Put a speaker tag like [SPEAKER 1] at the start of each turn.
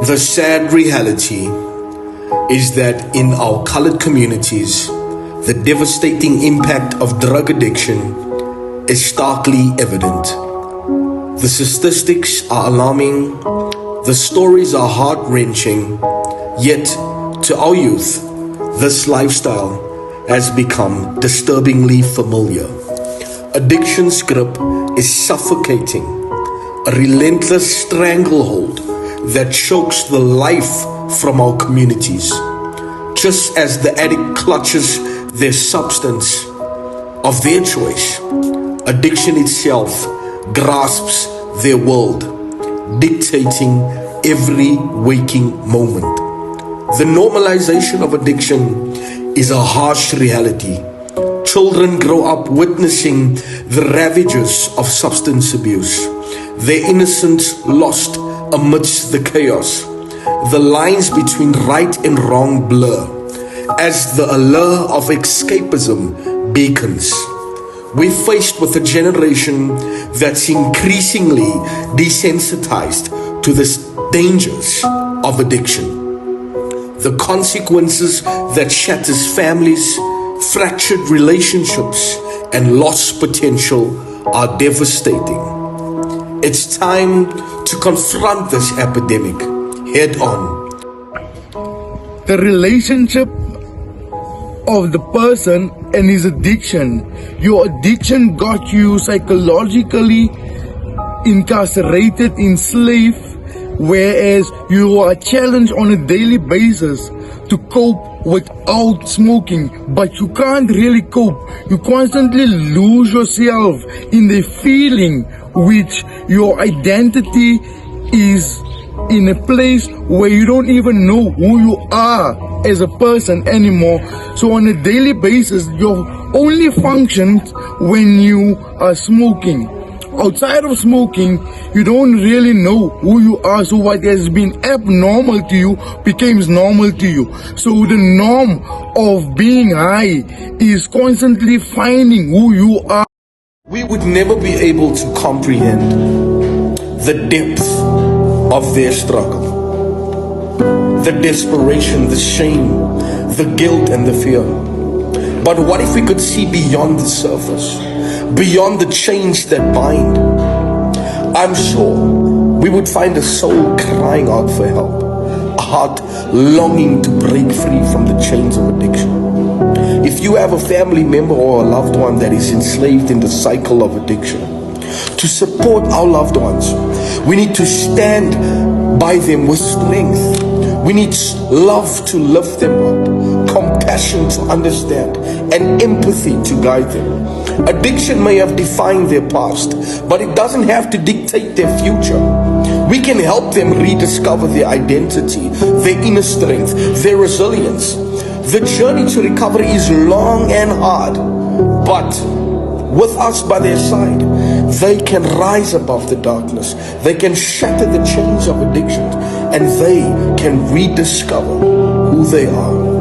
[SPEAKER 1] The sad reality is that in our colored communities, the devastating impact of drug addiction is starkly evident. The statistics are alarming, the stories are heart-wrenching, yet to our youth, this lifestyle has become disturbingly familiar. Addiction's grip is suffocating, a relentless stranglehold that chokes the life from our communities. Just as the addict clutches their substance of their choice, addiction itself grasps their world, dictating every waking moment. The normalization of addiction is a harsh reality. Children grow up witnessing the ravages of substance abuse, their innocence lost amidst the chaos. The lines between right and wrong blur as the allure of escapism beacons. We're faced with a generation that's increasingly desensitized to the dangers of addiction. The consequences that shatters families, fractured relationships, and lost potential are devastating. It's time to confront this epidemic head on.
[SPEAKER 2] The relationship of the person and his addiction. Your addiction got you psychologically incarcerated, enslaved, whereas you are challenged on a daily basis to cope without smoking, but you can't really cope. You constantly lose yourself in the feeling which your identity is in a place where you don't even know who you are as a person anymore. So on a daily basis, your only functions when you are smoking. Outside of smoking, you don't really know who you are. So what has been abnormal to you becomes normal to you. So the norm of being high is constantly finding who you are.
[SPEAKER 1] We would never be able to comprehend the depth of their struggle, the desperation, the shame, the guilt, and the fear. But what if we could see beyond the surface, beyond the chains that bind? I'm sure we would find a soul crying out for help, a heart longing to break free from the chains of addiction. If you have a family member or a loved one that is enslaved in the cycle of addiction, to support our loved ones, we need to stand by them with strength. We need love to lift them up, compassion to understand, and empathy to guide them. Addiction may have defined their past, but it doesn't have to dictate their future. We can help them rediscover their identity, their inner strength, their resilience. The journey to recovery is long and hard, but with us by their side, they can rise above the darkness. They can shatter the chains of addiction, and they can rediscover who they are.